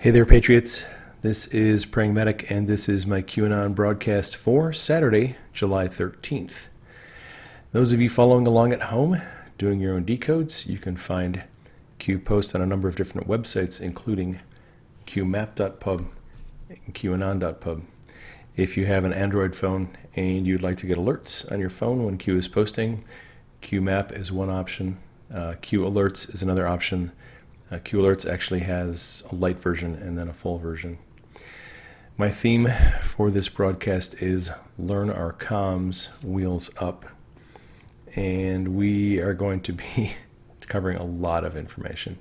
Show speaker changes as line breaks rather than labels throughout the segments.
Hey there, Patriots. This is Praying Medic, and this is my QAnon broadcast for Saturday, July 13th. Those of you following along at home, doing your own decodes, you can find Q posts on a number of different websites, including qmap.pub and qanon.pub. If you have an Android phone and you'd like to get alerts on your phone when Q is posting, qmap is one option. Q Alerts is another option. Q Alerts actually has a light version and then a full version. My theme for this broadcast is Learn Our Comms, Wheels Up. And we are going to be covering a lot of information.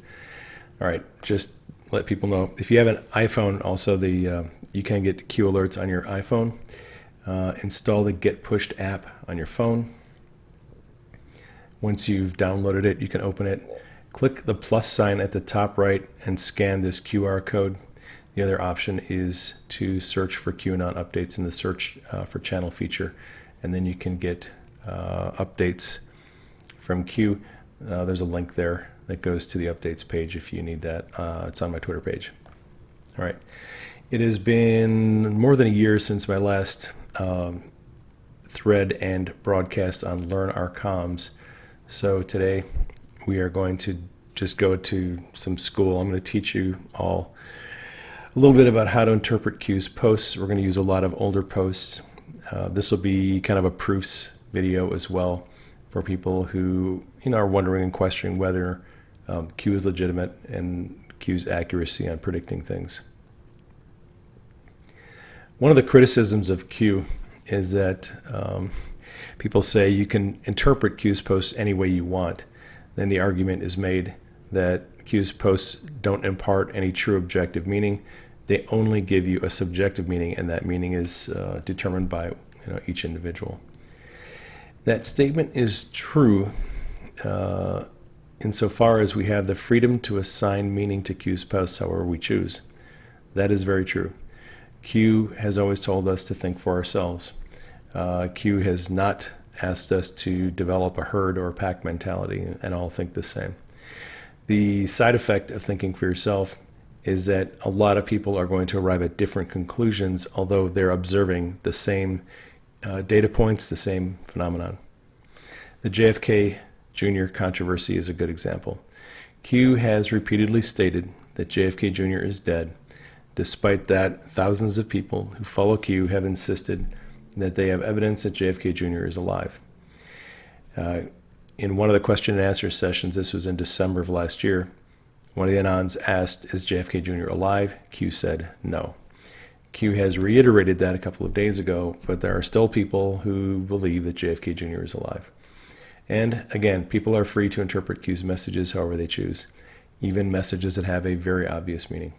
All right, just let people know. If you have an iPhone, also you can get Q Alerts on your iPhone. Install the Get Pushed app on your phone. Once you've downloaded it, you can open it. Click the plus sign at the top right and scan this QR code. The other option is to search for QAnon updates in the search for channel feature, and then you can get updates from Q. There's a link there that goes to the updates page if you need that. It's on my Twitter page. All right. It has been more than a year since my last thread and broadcast on Learn Our Comms. So today we are going to just go to some school. I'm going to teach you all a little bit about how to interpret Q's posts. We're going to use a lot of older posts. This will be kind of a proofs video as well for people who are wondering and questioning whether Q is legitimate and Q's accuracy on predicting things. One of the criticisms of Q is that people say you can interpret Q's posts any way you want. Then the argument is made that Q's posts don't impart any true objective meaning. They only give you a subjective meaning, and that meaning is determined by each individual. That statement is true insofar as we have the freedom to assign meaning to Q's posts however we choose. That is very true. Q has always told us to think for ourselves. Q has not asked us to develop a herd or a pack mentality and all think the same. The side effect of thinking for yourself is that a lot of people are going to arrive at different conclusions, although they're observing the same data points, the same phenomenon. The JFK Jr. controversy is a good example. Q has repeatedly stated that JFK Jr. is dead. Despite that, thousands of people who follow Q have insisted that they have evidence that JFK Jr. is alive. In one of the question and answer sessions, this was in December of last year, one of the Anons asked, is JFK Jr. alive? Q said no. Q has reiterated that a couple of days ago, but there are still people who believe that JFK Jr. is alive. And again, people are free to interpret Q's messages however they choose, even messages that have a very obvious meaning.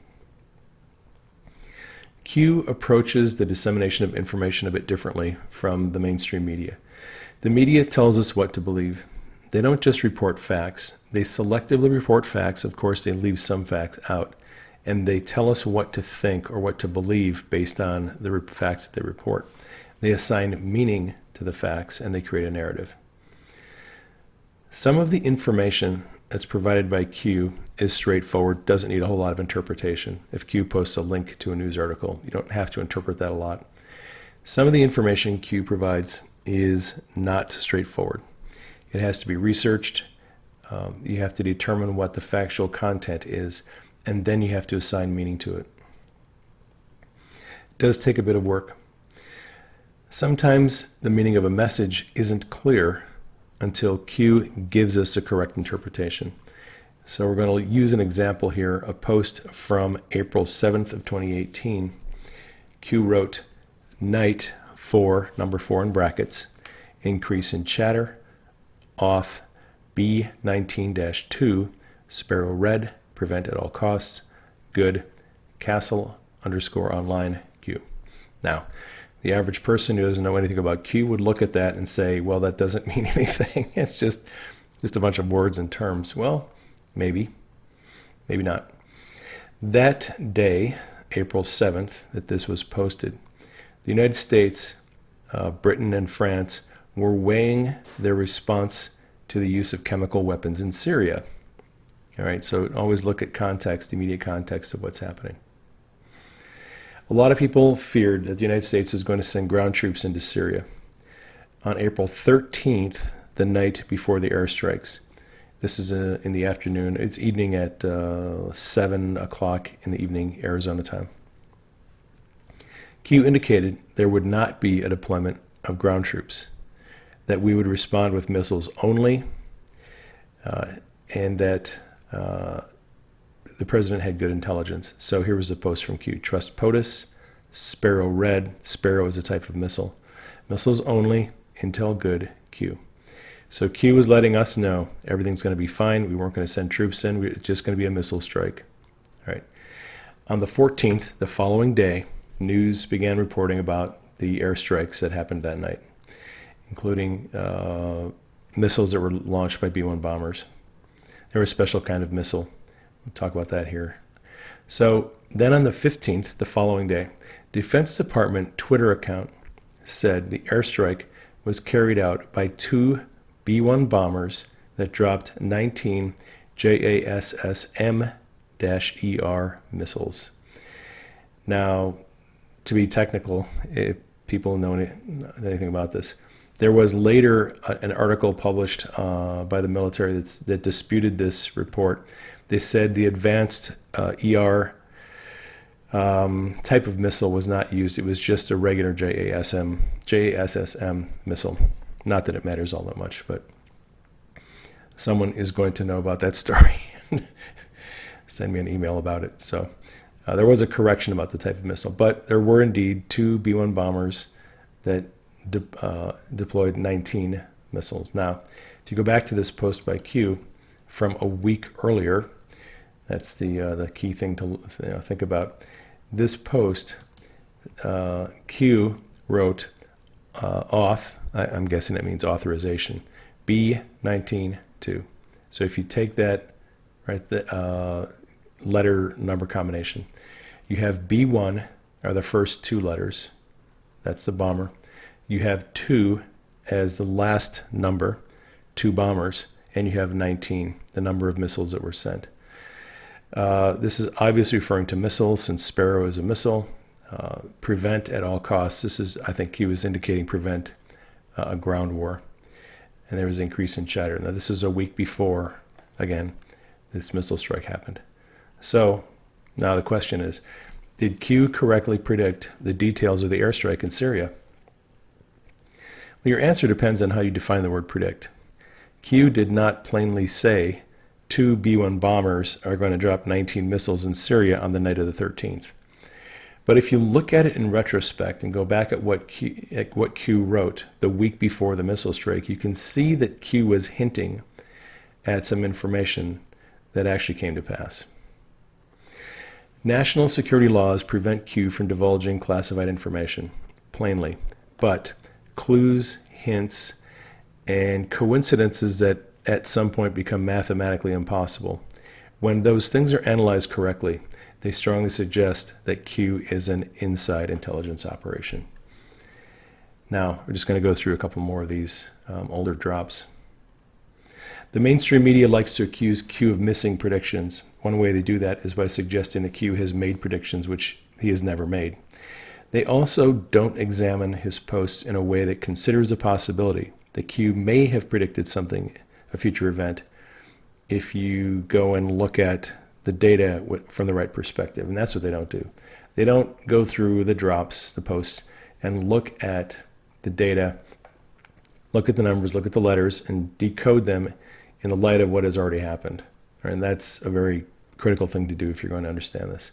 Q approaches the dissemination of information a bit differently from the mainstream media. The media tells us what to believe. They don't just report facts. They selectively report facts. Of course, they leave some facts out. And they tell us what to think or what to believe based on the facts that they report. They assign meaning to the facts and they create a narrative. Some of the information that's provided by Q is straightforward, doesn't need a whole lot of interpretation. If Q posts a link to a news article, you don't have to interpret that a lot. Some of the information Q provides is not straightforward. It has to be researched. You have to determine what the factual content is, and then you have to assign meaning to it. It does take a bit of work. Sometimes the meaning of a message isn't clear until Q gives us a correct interpretation. So we're going to use an example here, a post from April 7th of 2018. Q wrote, night 4, number 4 in brackets, increase in chatter, auth B19-2, Sparrow Red, prevent at all costs, good, castle _online Q. Now, the average person who doesn't know anything about Q would look at that and say, well, that doesn't mean anything. It's just a bunch of words and terms. Well, maybe, maybe not. That day, April 7th, that this was posted, the United States, Britain, and France were weighing their response to the use of chemical weapons in Syria. All right, so always look at context, immediate context of what's happening. A lot of people feared that the United States was going to send ground troops into Syria. On April 13th, the night before the airstrikes, this is in the afternoon, it's evening at 7 o'clock in the evening, Arizona time. Q indicated there would not be a deployment of ground troops, that we would respond with missiles only, and that the president had good intelligence. So here was the post from Q. Trust POTUS, Sparrow Red. Sparrow is a type of missile. Missiles only, intel good, Q. So Q was letting us know everything's going to be fine. We weren't going to send troops in. It's just going to be a missile strike. All right. On the 14th, the following day, news began reporting about the airstrikes that happened that night, including missiles that were launched by B-1 bombers. They were a special kind of missile. We'll talk about that here. So then on the 15th, the following day, Defense Department Twitter account said the airstrike was carried out by 2 B-1 bombers that dropped 19 JASSM-ER missiles. Now, to be technical, if people know anything about this, there was later an article published by the military that disputed this report. They said the advanced ER type of missile was not used. It was just a regular JASSM missile. Not that it matters all that much, but someone is going to know about that story. Send me an email about it. So there was a correction about the type of missile, but there were indeed 2 B-1 bombers that deployed 19 missiles. Now, if you go back to this post by Q from a week earlier, that's the key thing to think about. This post, Q wrote auth, I'm guessing that means authorization, B19-2. So if you take that, right, the letter number combination, you have B1 are the first 2 letters, that's the bomber. You have 2 as the last number, 2 bombers, and you have 19, the number of missiles that were sent. This is obviously referring to missiles, since Sparrow is a missile. Prevent at all costs. This is, I think Q is indicating prevent a ground war. And there was an increase in chatter. Now this is a week before, again, this missile strike happened. So now the question is, did Q correctly predict the details of the airstrike in Syria? Well, your answer depends on how you define the word predict. Q did not plainly say 2 B-1 bombers are going to drop 19 missiles in Syria on the night of the 13th. But if you look at it in retrospect and go back at what Q wrote the week before the missile strike, you can see that Q was hinting at some information that actually came to pass. National security laws prevent Q from divulging classified information, plainly, but clues, hints, and coincidences that at some point become mathematically impossible. When those things are analyzed correctly, they strongly suggest that Q is an inside intelligence operation. Now, we're just going to go through a couple more of these older drops. The mainstream media likes to accuse Q of missing predictions. One way they do that is by suggesting that Q has made predictions which he has never made. They also don't examine his posts in a way that considers the possibility that Q may have predicted something, a future event, if you go and look at the data from the right perspective. And that's what they don't do. They don't go through the drops, the posts, and look at the data, look at the numbers, look at the letters, and decode them in the light of what has already happened. And that's a very critical thing to do if you're going to understand this.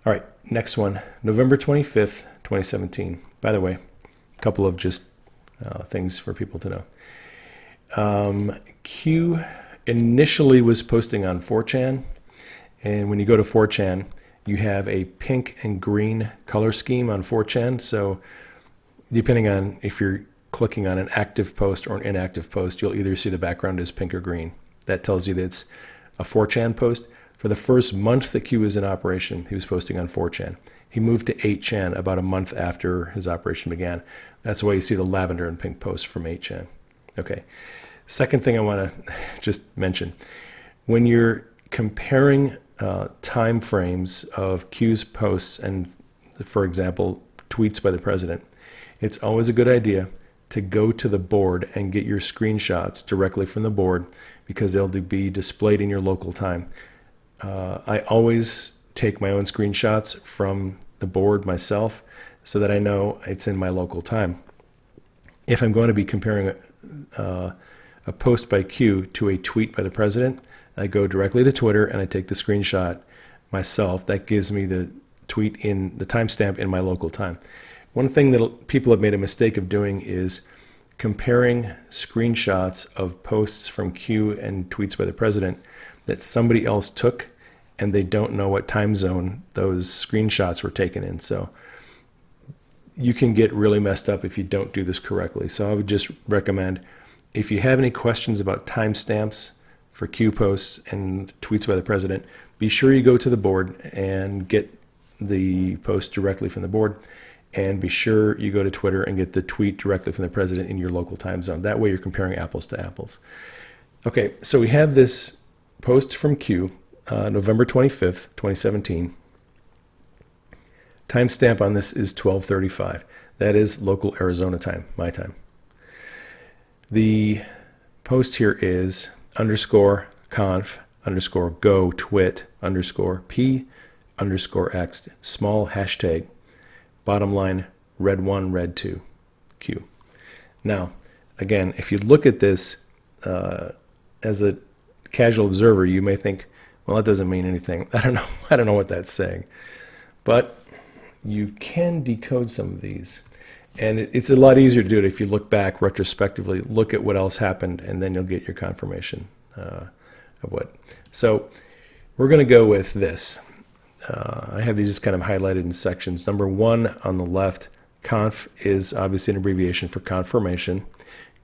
All right, next one, November 25th, 2017. By the way, a couple of just things for people to know. Q initially was posting on 4chan, and when you go to 4chan, you have a pink and green color scheme on 4chan. So depending on if you're clicking on an active post or an inactive post, you'll either see the background is pink or green. That tells you that it's a 4chan post. For the first month that Q was in operation, he was posting on 4chan. He moved to 8chan about a month after his operation began. That's why you see the lavender and pink posts from 8chan. Okay. Second thing I want to just mention, when you're comparing time frames of Q's posts and for example, tweets by the president, it's always a good idea to go to the board and get your screenshots directly from the board, because they'll be displayed in your local time. I always take my own screenshots from the board myself so that I know it's in my local time. If I'm going to be comparing a post by Q to a tweet by the president, I go directly to Twitter and I take the screenshot myself. That gives me the tweet in the timestamp in my local time. One thing that people have made a mistake of doing is comparing screenshots of posts from Q and tweets by the president that somebody else took, and they don't know what time zone those screenshots were taken in. So you can get really messed up if you don't do this correctly. So I would just recommend, if you have any questions about timestamps for Q posts and tweets by the president, be sure you go to the board and get the post directly from the board, and be sure you go to Twitter and get the tweet directly from the president in your local time zone. That way you're comparing apples to apples. Okay, so we have this post from Q, November 25th, 2017. Timestamp on this is 12:35. That is local Arizona time, my time. The post here is _conf_go twit _p_x small hashtag bottom line red 1 red 2 Q. Now, again, if you look at this as a casual observer, you may think, well, that doesn't mean anything. I don't know what that's saying. But you can decode some of these. And it's a lot easier to do it if you look back retrospectively, look at what else happened, and then you'll get your confirmation of what. So we're going to go with this. I have these just kind of highlighted in sections. Number 1 on the left, conf is obviously an abbreviation for confirmation.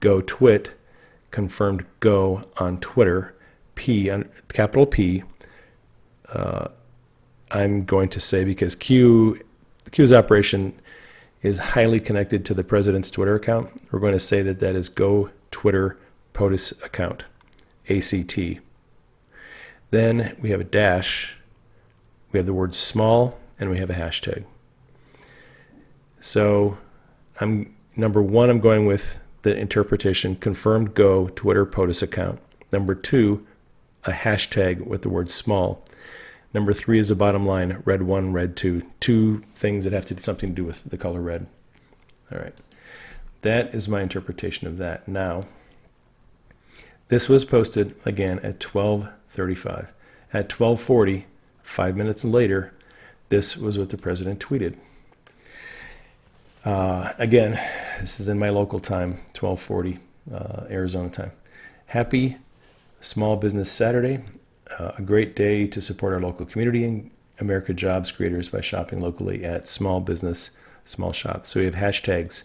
Go twit, confirmed go on Twitter. P, capital P, I'm going to say, because Q's operation is highly connected to the president's Twitter account, we're going to say that that is Go Twitter POTUS account, ACT. Then we have a dash, we have the word small, and we have a hashtag. So number 1, I'm going with the interpretation, confirmed Go Twitter POTUS account. Number 2, a hashtag with the word small. Number 3 is the bottom line, red 1, red 2. Two things that have to do something to do with the color red. All right. That is my interpretation of that. Now, this was posted again at 12:35. At 12:40, 5 minutes later, this was what the president tweeted. Again, this is in my local time, 12:40 Arizona time. Happy Small Business Saturday. A great day to support our local community and America jobs creators by shopping locally at small business, small shops. So we have hashtags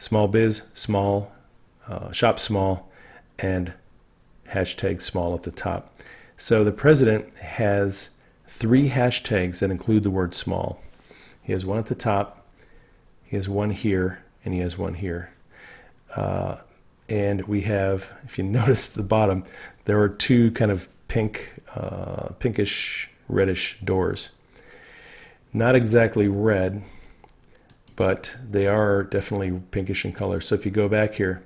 small biz, small, shop small, and hashtag small at the top. So the president has 3 hashtags that include the word small. He has one at the top, he has one here, and he has one here. And we have, if you notice at the bottom, there are 2 kind of pinkish, reddish doors. Not exactly red, but they are definitely pinkish in color. So if you go back here,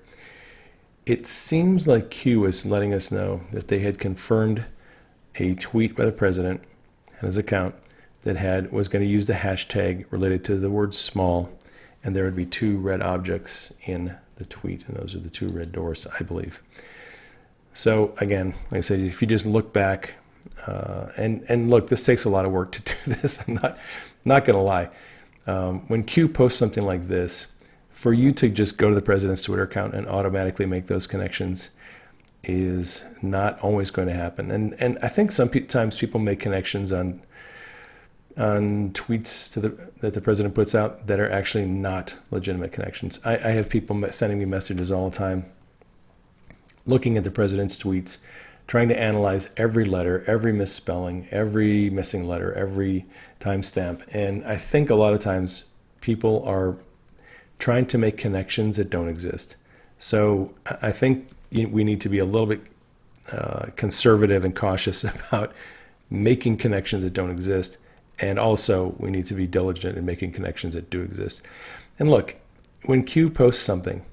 it seems like Q is letting us know that they had confirmed a tweet by the president and his account that was going to use the hashtag related to the word small, and there would be 2 red objects in the tweet, and those are the 2 red doors, I believe. So again, like I said, if you just look back, and look, this takes a lot of work to do this. I'm not going to lie. When Q posts something like this, for you to just go to the president's Twitter account and automatically make those connections is not always going to happen. And I think sometimes people make connections on tweets that the president puts out that are actually not legitimate connections. I have people sending me messages all the time, looking at the president's tweets, trying to analyze every letter, every misspelling, every missing letter, every timestamp. And I think a lot of times people are trying to make connections that don't exist. So I think we need to be a little bit conservative and cautious about making connections that don't exist, And also, we need to be diligent in making connections that do exist. And look, when Q posts something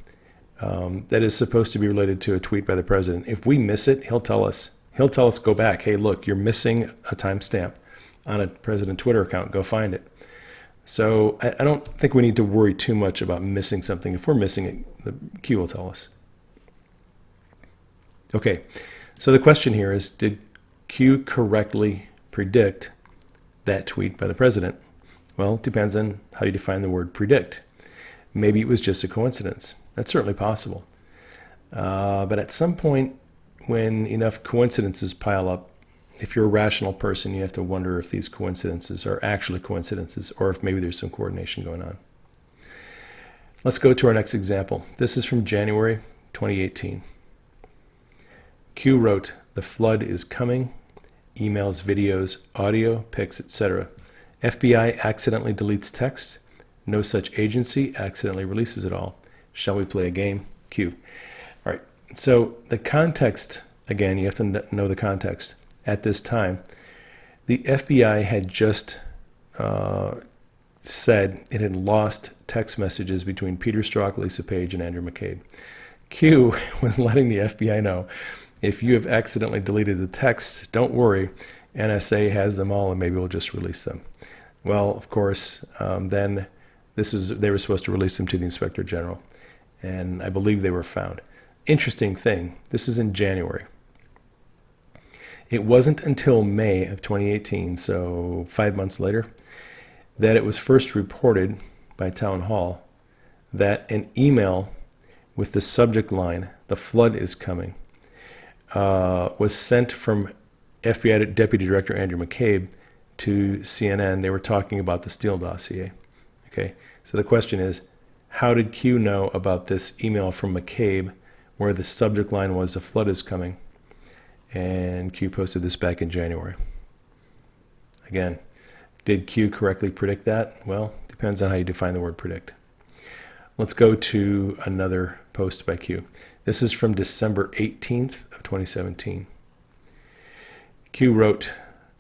that is supposed to be related to a tweet by the president, if we miss it, he'll tell us. He'll tell us, go back. Hey, look, you're missing a timestamp on a president Twitter account. Go find it. So I don't think we need to worry too much about missing something. If we're missing it, the Q will tell us. Okay, so the question here is, did Q correctly predict that tweet by the president? Well, it depends on how you define the word predict. Maybe it was just a coincidence. That's certainly possible. But at some point, when enough coincidences pile up, if you're a rational person, you have to wonder if these coincidences are actually coincidences or if maybe there's some coordination going on. Let's go to our next example. This is from January 2018. Q wrote, "The flood is coming. Emails, videos, audio, pics, etc. FBI accidentally deletes text. No such agency accidentally releases it all. Shall we play a game? Q." All right. So the context, again, you have to know the context. At this time, the FBI had just said it had lost text messages between Peter Strzok, Lisa Page, and Andrew McCabe. Q was letting the FBI know, if you have accidentally deleted the text, don't worry, NSA has them all and maybe we'll just release them. Well, of course, then they were supposed to release them to the Inspector General, and I believe they were found. Interesting thing, this is in January. It wasn't until May of 2018, so 5 months later, that it was first reported by Town Hall that an email with the subject line, "The flood is coming," was sent from FBI Deputy Director Andrew McCabe to CNN. They were talking about the Steele dossier. Okay, so the question is, how did Q know about this email from McCabe where the subject line was "The flood is coming"? And Q posted this back in January. Again, did Q correctly predict that? Well, depends on how you define the word predict. Let's go to another post by Q. This is from December 18th of 2017. Q wrote,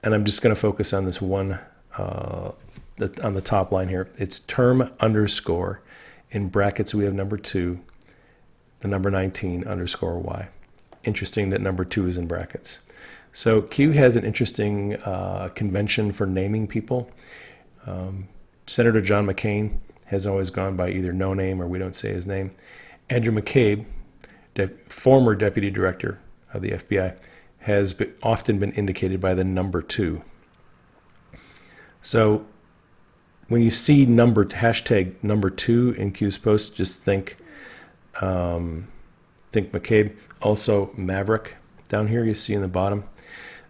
and I'm just going to focus on this one on the top line here. It's term underscore, in brackets we have number 2, the number 19 underscore Y. Interesting that number 2 is in brackets. So Q has an interesting convention for naming people. Senator John McCain has always gone by either no name or we don't say his name. Andrew McCabe, former deputy director of the FBI, has often been indicated by the number 2. So when you see hashtag number 2 in Q's post, just think McCabe. Also Maverick down here you see in the bottom.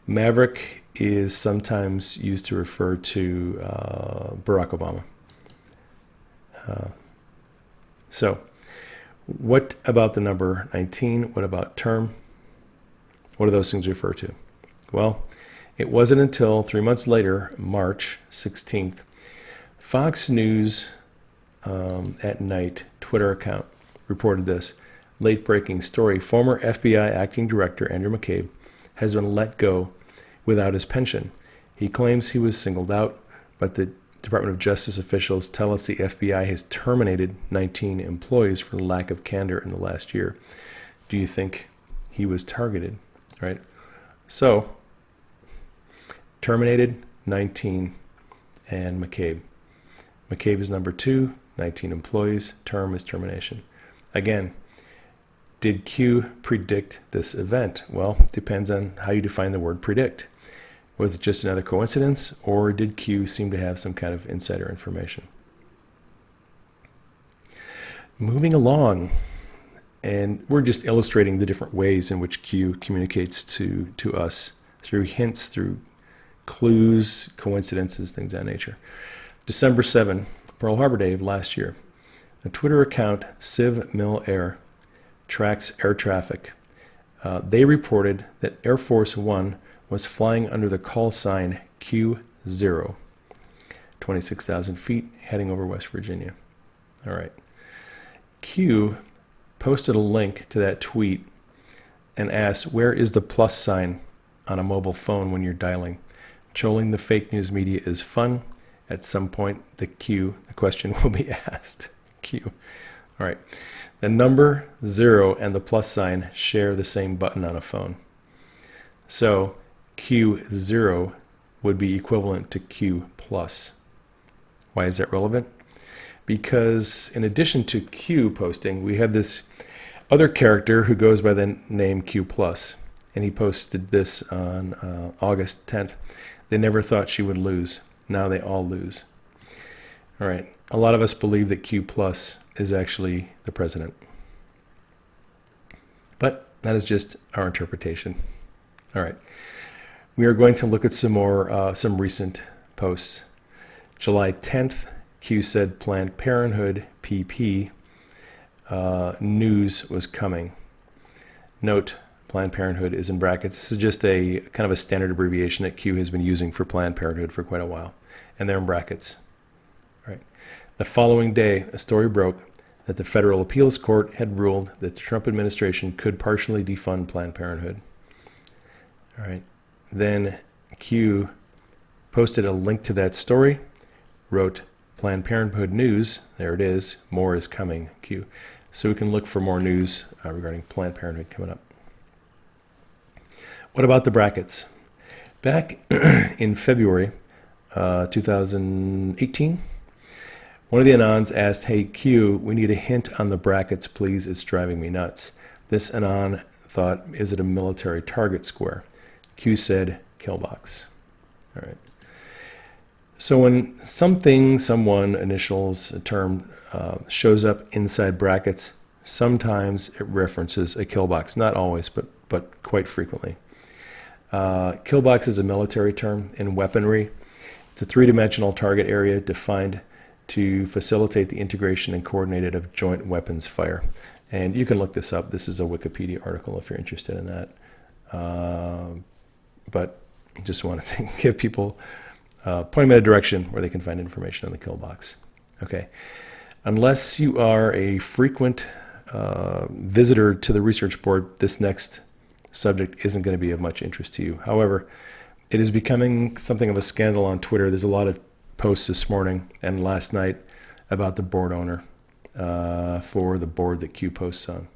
Maverick is sometimes used to refer to Barack Obama. So what about the number 19? What about term? What do those things refer to? Well, it wasn't until 3 months later, March 16th, Fox News at Night Twitter account reported this. Late breaking story. Former FBI acting director Andrew McCabe has been let go without his pension. He claims he was singled out, but the Department of Justice officials tell us the FBI has terminated 19 employees for lack of candor in the last year. Do you think he was targeted? Right? So, terminated 19 and McCabe. McCabe is number 2, 19 employees, term is termination. Again, did Q predict this event? Well, it depends on how you define the word predict. Was it just another coincidence, or did Q seem to have some kind of insider information? Moving along, and we're just illustrating the different ways in which Q communicates to us through hints, through clues, coincidences, things of that nature. December 7, Pearl Harbor Day of last year, a Twitter account, Civ Mil Air, tracks air traffic. They reported that Air Force One was flying under the call sign Q0, 26,000 feet, heading over West Virginia. All right. Q posted a link to that tweet and asked, where is the plus sign on a mobile phone when you're dialing? Trolling the fake news media is fun. At some point, the question will be asked. Q. All right. The number 0 and the plus sign share the same button on a phone. So Q0 would be equivalent to Q plus. Why is that relevant? Because in addition to Q posting, we have this other character who goes by the name Q plus, and he posted this on August 10th. They never thought she would lose. Now they all lose. All right. A lot of us believe that Q plus is actually the president. But that is just our interpretation. All right. We are going to look at some recent posts. July 10th, Q said Planned Parenthood PP news was coming. Note, Planned Parenthood is in brackets. This is just a kind of a standard abbreviation that Q has been using for Planned Parenthood for quite a while. And they're in brackets. All right. The following day, a story broke that the Federal Appeals Court had ruled that the Trump administration could partially defund Planned Parenthood. All right. Then Q posted a link to that story, wrote Planned Parenthood news. There it is. More is coming, Q. So we can look for more news regarding Planned Parenthood coming up. What about the brackets? Back in February 2018, one of the Anons asked, "Hey Q, we need a hint on the brackets, please. It's driving me nuts." This Anon thought, "Is it a military target square?" Q said, "Killbox." All right. So when something, someone, initials, a term shows up inside brackets, sometimes it references a killbox. Not always, but quite frequently. Killbox is a military term in weaponry. It's a three-dimensional target area defined to facilitate the integration and coordinated of joint weapons fire. And you can look this up. This is a Wikipedia article if you're interested in that. But just wanted to give people, point them in a direction where they can find information on the kill box. Okay. Unless you are a frequent visitor to the research board, this next subject isn't going to be of much interest to you. However, it is becoming something of a scandal on Twitter. There's a lot of posts this morning and last night about the board owner for the board that Q posts on.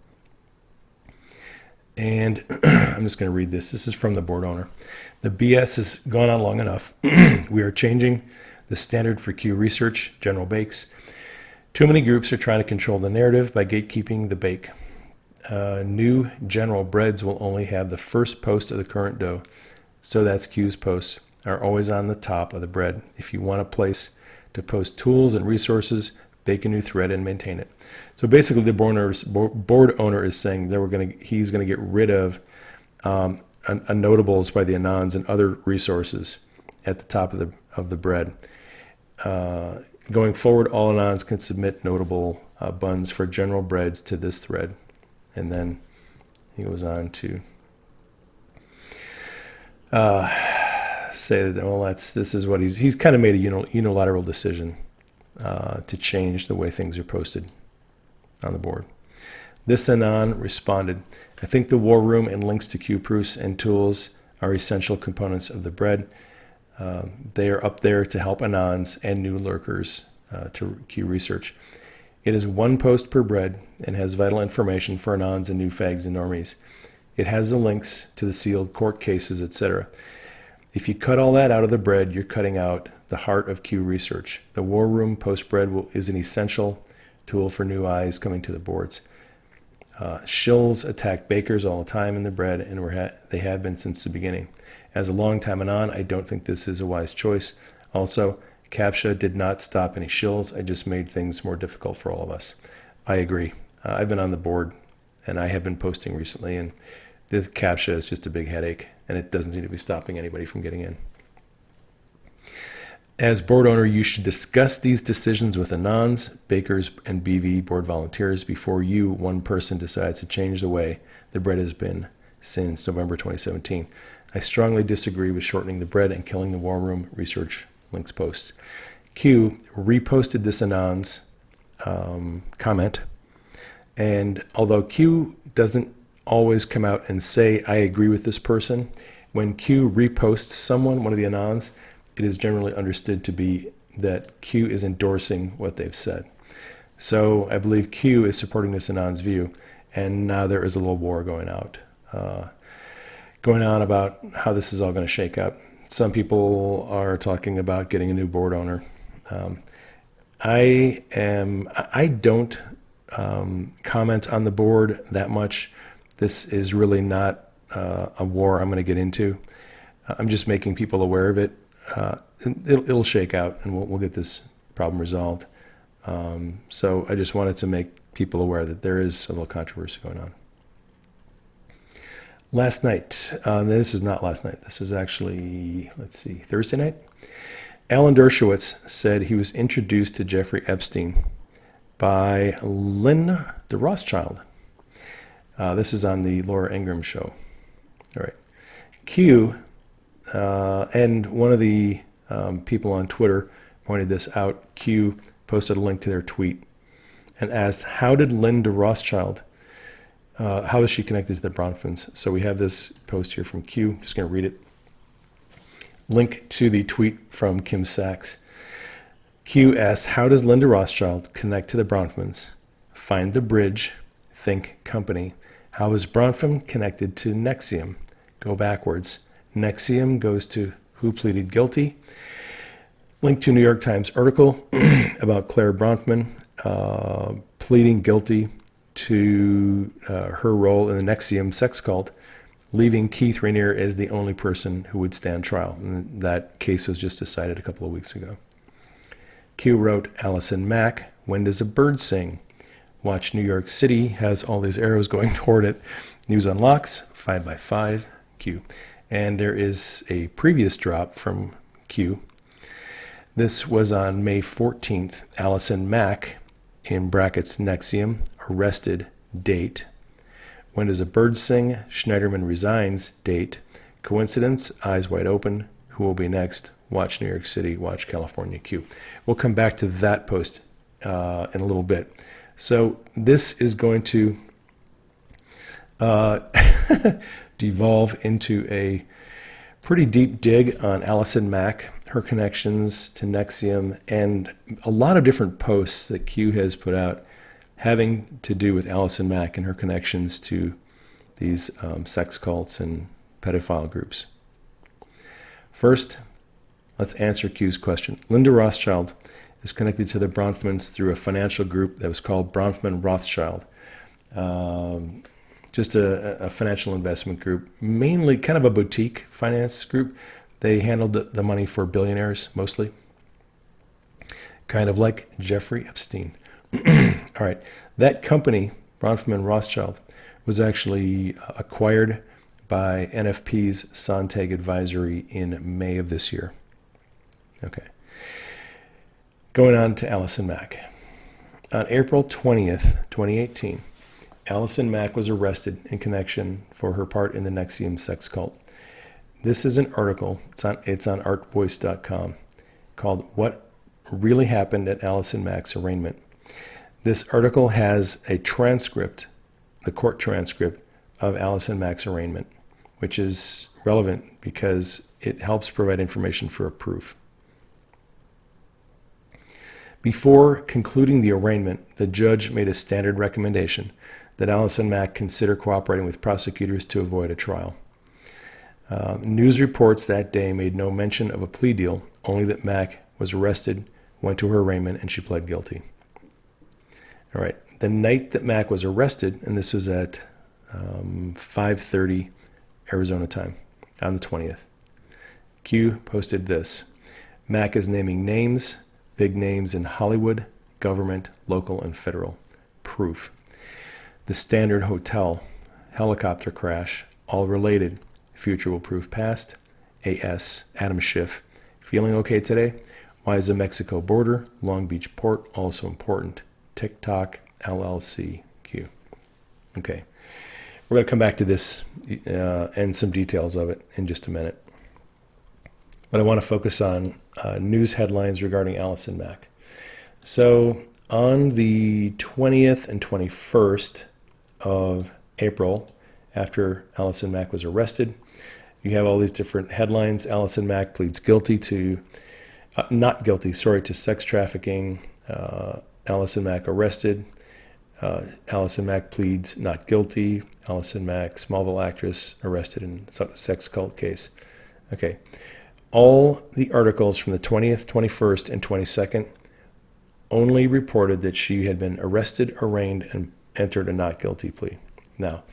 And I'm just going to read this. This is from the board owner. "The BS has gone on long enough. We are changing the standard for Q research, General Bakes. Too many groups are trying to control the narrative by gatekeeping the bake. New General breads will only have the first post of the current dough. So that's Q's posts are always on the top of the bread. If you want a place to post tools and resources, bake a new thread and maintain it." So basically, the board owner is saying that he's going to get rid of a notables by the Anons and other resources at the top of the bread. Going forward, all Anons can submit notable buns for general breads to this thread. And then he goes on to say that, well, this is what he's kind of made a unilateral decision to change the way things are posted on the board. This Anon responded, "I think the war room and links to Q proofs and tools are essential components of the bread. They are up there to help Anons and new lurkers to Q research. It is one post per bread and has vital information for Anons and new fags and normies. It has the links to the sealed court cases, etc. If you cut all that out of the bread, you're cutting out the heart of Q research. The war room post bread is an essential tool for new eyes coming to the boards. Shills attack bakers all the time in the bread, and they have been since the beginning. As a long-time Anon, I don't think this is a wise choice. Also, CAPTCHA did not stop any shills. I just made things more difficult for all of us." I agree. I've been on the board, and I have been posting recently, and this CAPTCHA is just a big headache, and it doesn't seem to be stopping anybody from getting in. As board owner, you should discuss these decisions with Anons, bakers, and BV board volunteers before you, one person, decides to change the way the bread has been since November 2017. I strongly disagree with shortening the bread and killing the war room research links posts. Q reposted this Anon's comment, and although Q doesn't always come out and say, "I agree with this person," when Q reposts someone, one of the Anons, it is generally understood to be that Q is endorsing what they've said. So I believe Q is supporting this Anon's view, and now there is a little war going on about how this is all going to shake out. Some people are talking about getting a new board owner. I don't comment on the board that much. This is really not a war I'm going to get into. I'm just making people aware of it. It'll shake out, and we'll get this problem resolved. So I just wanted to make people aware that there is a little controversy going on. Last night, this is not last night, this is actually, Thursday night. Alan Dershowitz said he was introduced to Jeffrey Epstein by Lynn the Rothschild. This is on the Laura Ingraham show. All right. Q, and one of the people on Twitter pointed this out. Q posted a link to their tweet and asked, how did Linda Rothschild, how is she connected to the Bronfmans? So we have this post here from Q. Just going to read it. Link to the tweet from Kim Sachs. Q asks, how does Linda Rothschild connect to the Bronfmans? Find the bridge. Think company. How is Bronfman connected to Nexium? Go backwards. Nexium goes to who pleaded guilty. Link to New York Times article about Claire Bronfman pleading guilty to her role in the Nexium sex cult, leaving Keith Rainier as the only person who would stand trial. And that case was just decided a couple of weeks ago. Q wrote, Allison Mack, when does a bird sing? Watch New York City has all these arrows going toward it. News unlocks, 5x5, Q. And there is a previous drop from Q. This was on May 14th. Allison Mack, in brackets Nexium, arrested, date. When does a bird sing? Schneiderman resigns, date. Coincidence? Eyes wide open. Who will be next? Watch New York City, watch California, Q. We'll come back to that post in a little bit. So this is going to devolve into a pretty deep dig on Allison Mack, her connections to Nexium, and a lot of different posts that Q has put out having to do with Allison Mack and her connections to these sex cults and pedophile groups. First, let's answer Q's question. Linda Rothschild is connected to the Bronfmans through a financial group that was called Bronfman Rothschild. Just a financial investment group, mainly kind of a boutique finance group. They handled the money for billionaires, mostly. Kind of like Jeffrey Epstein. All right, that company, Bronfman Rothschild, was actually acquired by NFP's Sontag Advisory in May of this year. Okay. Going on to Allison Mack. On April 20th, 2018, Allison Mack was arrested in connection for her part in the Nexium sex cult. This is an article, it's on artvoice.com, called What Really Happened at Allison Mack's Arraignment. This article has a transcript, the court transcript, of Allison Mack's arraignment, which is relevant because it helps provide information for a proof. Before concluding the arraignment, the judge made a standard recommendation that Allison Mack consider cooperating with prosecutors to avoid a trial. News reports that day made no mention of a plea deal, only that Mack was arrested, went to her arraignment, and she pled guilty. All right, the night that Mack was arrested, and this was at 5:30 Arizona time on the 20th, Q posted this. Mack is naming names, big names in Hollywood, government, local, and federal. Proof. The Standard Hotel, helicopter crash, all related. Future will prove past. AS, Adam Schiff. Feeling okay today? Why is the Mexico border, Long Beach port also important? TikTok, LLC, Q. Okay. We're going to come back to this and some details of it in just a minute. But I want to focus on news headlines regarding Allison Mack. So on the 20th and 21st of April, after Allison Mack was arrested, you have all these different headlines. Allison Mack pleads guilty to, not guilty, sorry, to sex trafficking. Allison Mack arrested. Allison Mack pleads not guilty. Allison Mack, Smallville actress, arrested in sex cult case. Okay. All the articles from the 20th, 21st, and 22nd only reported that she had been arrested, arraigned, and entered a not guilty plea. Now,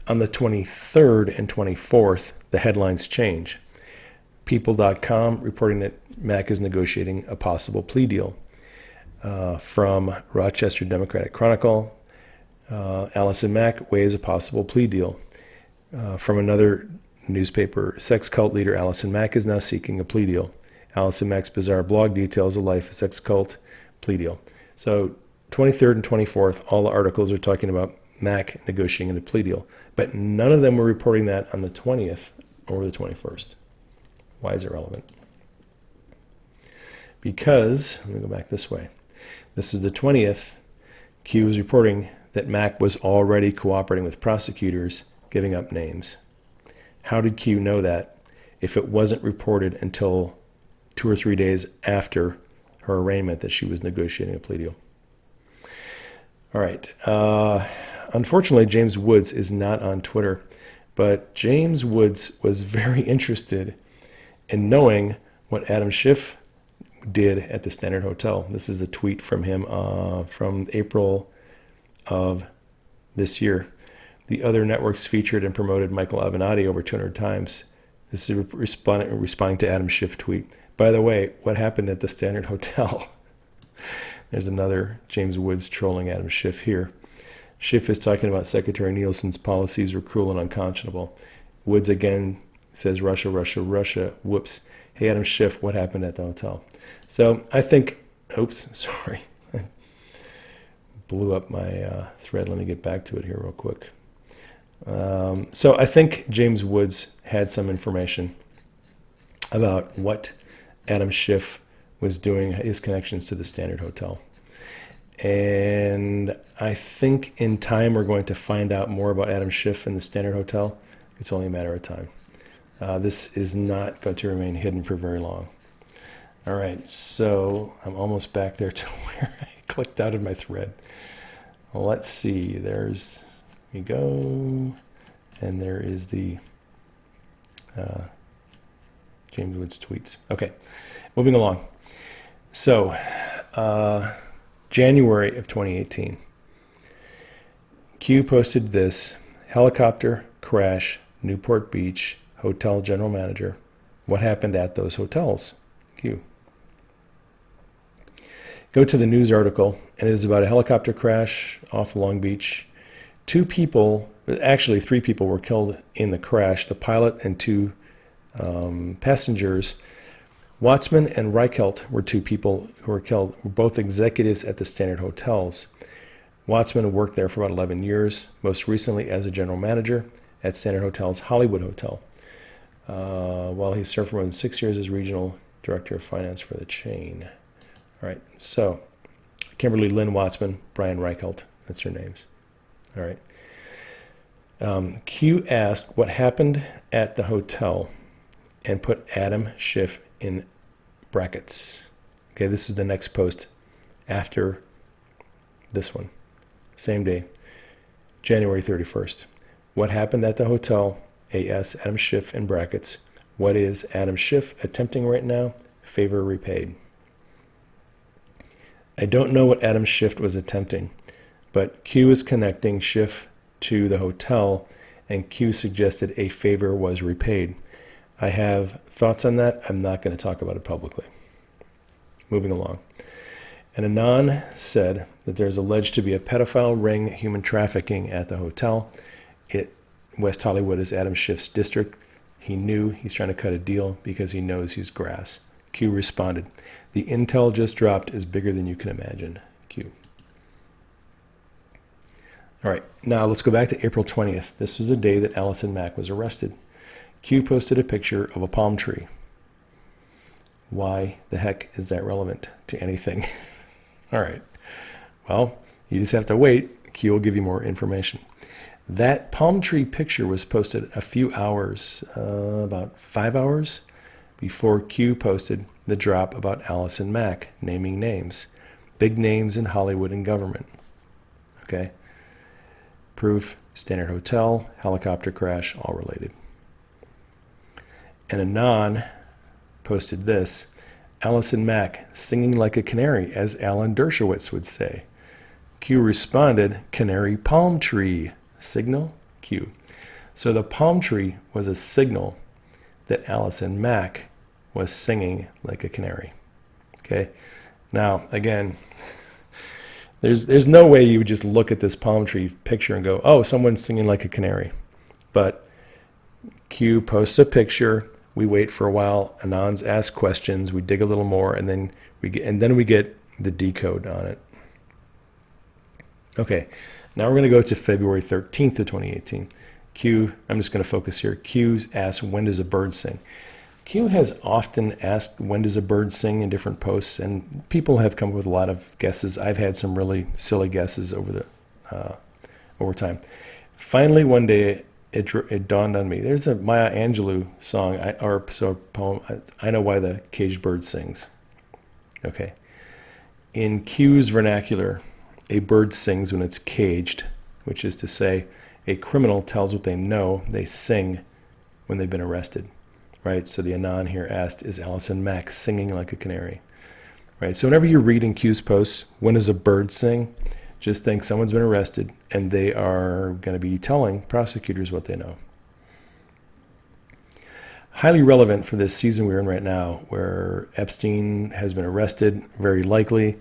on the 23rd and 24th, the headlines change. People.com reporting that Mack is negotiating a possible plea deal. From Rochester Democratic Chronicle, Allison Mack weighs a possible plea deal. From another newspaper, sex cult leader Allison Mack is now seeking a plea deal. Allison Mack's bizarre blog details a life of sex cult plea deal. So 23rd and 24th, all the articles are talking about Mack negotiating a plea deal. But none of them were reporting that on the 20th or the 21st. Why is it relevant? Because, let me go back this way. This is the 20th. Q is reporting that Mack was already cooperating with prosecutors, giving up names. How did Q know that if it wasn't reported until 2 or 3 days after her arraignment that she was negotiating a plea deal? All right. Unfortunately, James Woods is not on Twitter, but James Woods was very interested in knowing what Adam Schiff did at the Standard Hotel. This is a tweet from him from April of this year. The other networks featured and promoted Michael Avenatti over 200 times. This is responding to Adam Schiff tweet. By the way, what happened at the Standard Hotel? There's another James Woods trolling Adam Schiff here. Schiff is talking about Secretary Nielsen's policies were cruel and unconscionable. Woods again says Russia, Russia, Russia. Whoops. Hey, Adam Schiff, what happened at the hotel? So I think, oops, sorry. I blew up my thread. Let me get back to it here real quick. So I think James Woods had some information about what Adam Schiff was doing, his connections to the Standard Hotel. And I think in time we're going to find out more about Adam Schiff and the Standard Hotel. It's only a matter of time. This is not going to remain hidden for very long. All right, so I'm almost back there to where I clicked out of my thread. Well, let's see. There's we go, and there is the James Woods tweets. Okay, moving along. So, January of 2018, Q posted this: helicopter crash, Newport Beach, hotel general manager. What happened at those hotels? Q. Go to the news article, and it is about a helicopter crash off Long Beach. 2 people, actually 3 people were killed in the crash, the pilot and 2 passengers. Watsman and Reichelt were 2 people who were killed, both executives at the Standard Hotels. Watsman worked there for about 11 years, most recently as a general manager at Standard Hotel's Hollywood Hotel, while he served for more than 6 years as regional director of finance for the chain. All right, so Kimberly Lynn Watsman, Brian Reichelt, that's their names. All right. Q asked what happened at the hotel and put Adam Schiff in brackets. Okay, this is the next post after this one. Same day, January 31st. What happened at the hotel? AS Adam Schiff in brackets. What is Adam Schiff attempting right now? Favor repaid. I don't know what Adam Schiff was attempting, but Q is connecting Schiff to the hotel, and Q suggested a favor was repaid. I have thoughts on that. I'm not going to talk about it publicly. Moving along. And Anon said that there's alleged to be a pedophile ring, human trafficking at the hotel. West Hollywood is Adam Schiff's district. He knew he's trying to cut a deal because he knows he's grass. Q responded, the intel just dropped is bigger than you can imagine. Q. All right, now let's go back to April 20th. This was the day that Allison Mack was arrested. Q posted a picture of a palm tree. Why the heck is that relevant to anything? All right, well, you just have to wait. Q will give you more information. That palm tree picture was posted a few hours, about 5 hours, before Q posted the drop about Allison Mack naming names. Big names in Hollywood and government. Okay? Proof, Standard Hotel, helicopter crash, all related. And Anon posted this, Allison Mack singing like a canary, as Alan Dershowitz would say. Q responded, canary palm tree. Signal, Q. So the palm tree was a signal that Allison Mack was singing like a canary. Okay? Now, again, there's no way you would just look at this palm tree picture and go, oh, someone's singing like a canary. But Q posts a picture, we wait for a while, Anons ask questions, we dig a little more, and then we get the decode on it. Okay, now we're going to go to February 13th of 2018. Q, I'm just going to focus here. Q asks, when does a bird sing? Q has often asked, when does a bird sing, in different posts, and people have come up with a lot of guesses. I've had some really silly guesses over time. Finally, one day, it dawned on me. There's a Maya Angelou song, or poem, I Know Why the Caged Bird Sings. Okay. In Q's vernacular, a bird sings when it's caged, which is to say, a criminal tells what they know, they sing when they've been arrested. Right? So the Anon here asked, is Allison Mack singing like a canary? Right? So whenever you read in Q's posts, when does a bird sing? Just think someone's been arrested and they are going to be telling prosecutors what they know. Highly relevant for this season we're in right now, where Epstein has been arrested, very likely.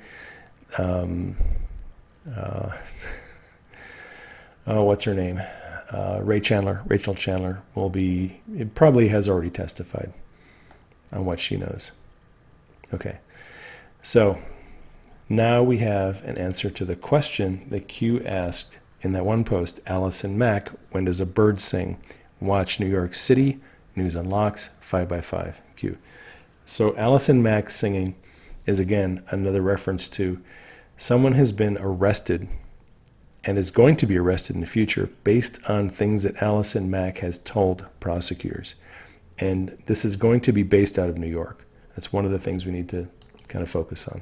What's her name? Rachel Chandler probably has already testified on what she knows. Okay, so now we have an answer to the question that Q asked in that one post, Allison Mack, when does a bird sing? Watch New York City, News Unlocks, 5x5, Q. So Allison Mack singing is, again, another reference to someone has been arrested and is going to be arrested in the future based on things that Allison Mack has told prosecutors. And this is going to be based out of New York. That's one of the things we need to kind of focus on.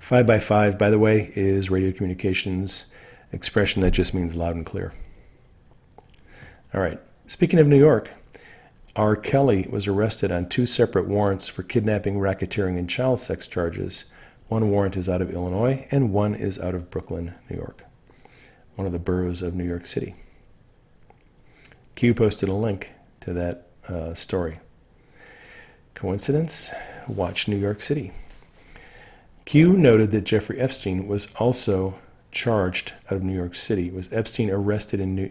5x5, by the way, is radio communications expression that just means loud and clear. All right, speaking of New York, R. Kelly was arrested on 2 separate warrants for kidnapping, racketeering, and child sex charges. One warrant is out of Illinois, and one is out of Brooklyn, New York, one of the boroughs of New York City. Q posted a link to that story. Coincidence? Watch New York City. Q noted that Jeffrey Epstein was also charged out of New York City. Was Epstein arrested in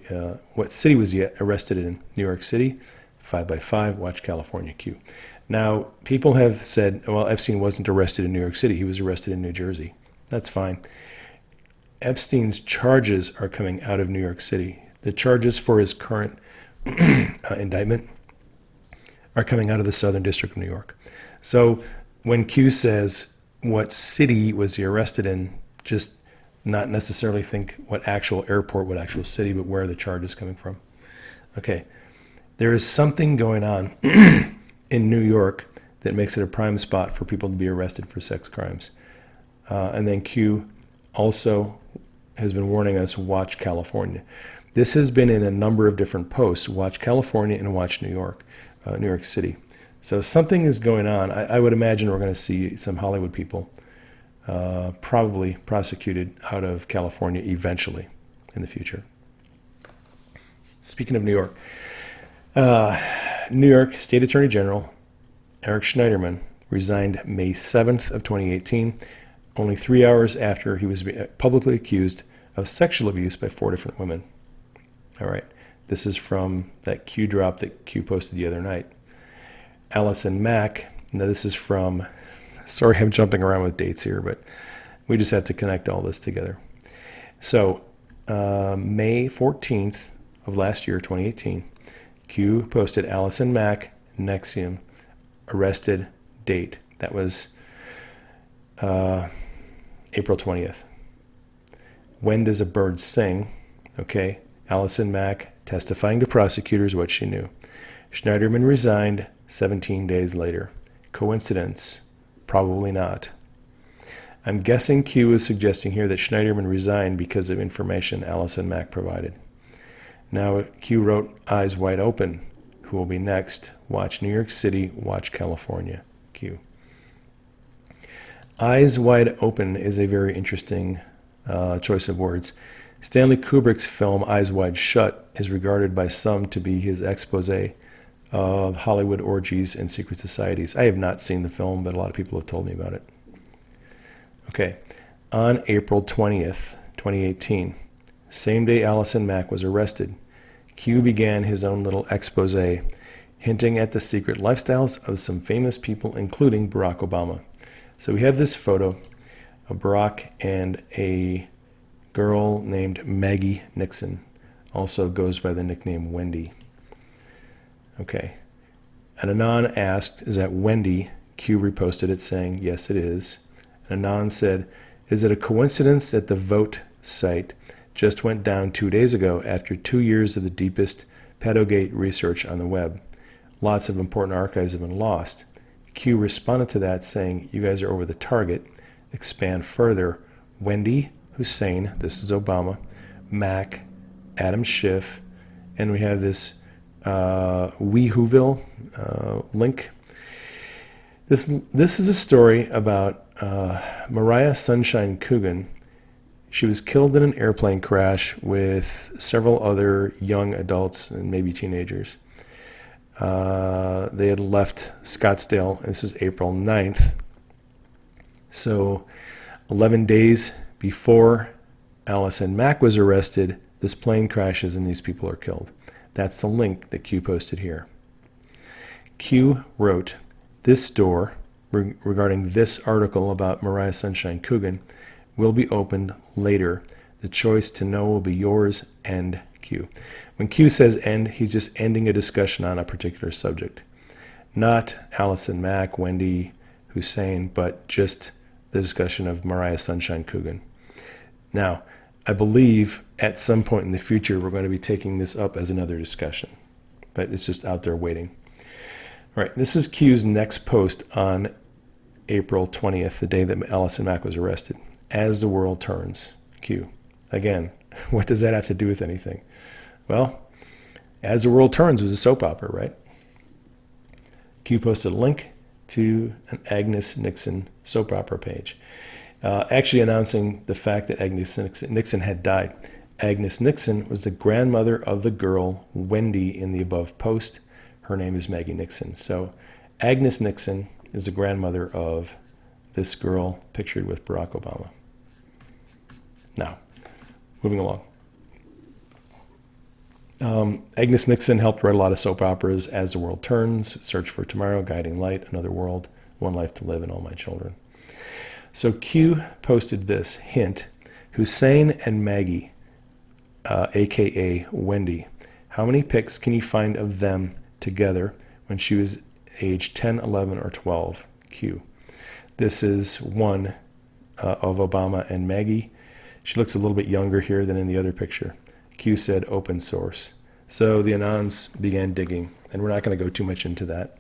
what city was he arrested in? New York City. 5x5. Watch California. Q. Now, people have said, well, Epstein wasn't arrested in New York City. He was arrested in New Jersey. That's fine. Epstein's charges are coming out of New York City. The charges for his current indictment are coming out of the Southern District of New York. So when Q says, what city was he arrested in, just not necessarily think what actual airport, what actual city, but where the charge is coming from. Okay. There is something going on in New York that makes it a prime spot for people to be arrested for sex crimes. And then Q also has been warning us, watch California. This has been in a number of different posts, watch California and watch New York City. So something is going on. I would imagine we're going to see some Hollywood people probably prosecuted out of California eventually in the future. Speaking of New York, New York State Attorney General Eric Schneiderman resigned May 7th of 2018, only 3 hours after he was publicly accused of sexual abuse by 4 different women. All right, this is from that Q drop that Q posted the other night. Allison Mack, now this is from, sorry I'm jumping around with dates here, but we just have to connect all this together. So May 14th of last year, 2018, Q posted Allison Mack, Nexium, arrested, date. That was April 20th. When does a bird sing? Okay. Allison Mack testifying to prosecutors what she knew. Schneiderman resigned 17 days later. Coincidence? Probably not. I'm guessing Q is suggesting here that Schneiderman resigned because of information Allison Mack provided. Now Q wrote Eyes Wide Open. Who will be next? Watch New York City, watch California. Q. Eyes Wide Open is a very interesting choice of words. Stanley Kubrick's film Eyes Wide Shut is regarded by some to be his expose of Hollywood orgies and secret societies. I have not seen the film, but a lot of people have told me about it. Okay. On April 20th, 2018, same day Allison Mack was arrested, Q began his own little expose, hinting at the secret lifestyles of some famous people, including Barack Obama. So we have this photo of Barack and a girl named Maggie Nixon, also goes by the nickname Wendy. Okay. And Anon asked, is that Wendy? Q reposted it saying, yes, it is. And Anon said, is it a coincidence that the vote site just went down 2 days ago after 2 years of the deepest pedogate research on the web? Lots of important archives have been lost. Q responded to that saying, you guys are over the target. Expand further. Wendy, Hussein, this is Obama, Mac, Adam Schiff, and we have this We Whoville link. This is a story about Mariah Sunshine Coogan. She was killed in an airplane crash with several other young adults and maybe teenagers. They had left Scottsdale. This is April 9th. So 11 days before Allison Mack was arrested, this plane crashes and these people are killed. That's the link that Q posted here. Q wrote, this door, regarding this article about Mariah Sunshine Coogan, will be opened later. The choice to know will be yours, end Q. When Q says end, he's just ending a discussion on a particular subject. Not Allison Mack, Wendy, Hussein, but just the discussion of Mariah Sunshine Coogan. Now, I believe at some point in the future we're going to be taking this up as another discussion, but it's just out there waiting. All right, this is Q's next post on April 20th, the day that Allison Mack was arrested. As the world turns, Q. Again, what does that have to do with anything? Well, As the World Turns was a soap opera, right? Q posted a link to an Agnes Nixon soap opera page, actually announcing the fact that Agnes Nixon had died. Agnes Nixon was the grandmother of the girl Wendy in the above post. Her name is Maggie Nixon. So Agnes Nixon is the grandmother of this girl pictured with Barack Obama. Now, moving along. Agnes Nixon helped write a lot of soap operas: As the World Turns, Search for Tomorrow, Guiding Light, Another World, One Life to Live, and All My Children. So Q posted this hint: Hussein and Maggie, aka Wendy. How many pics can you find of them together when she was age 10, 11, or 12? Q. This is one of Obama and Maggie. She looks a little bit younger here than in the other picture. Q said open source. So the Anons began digging, and we're not going to go too much into that.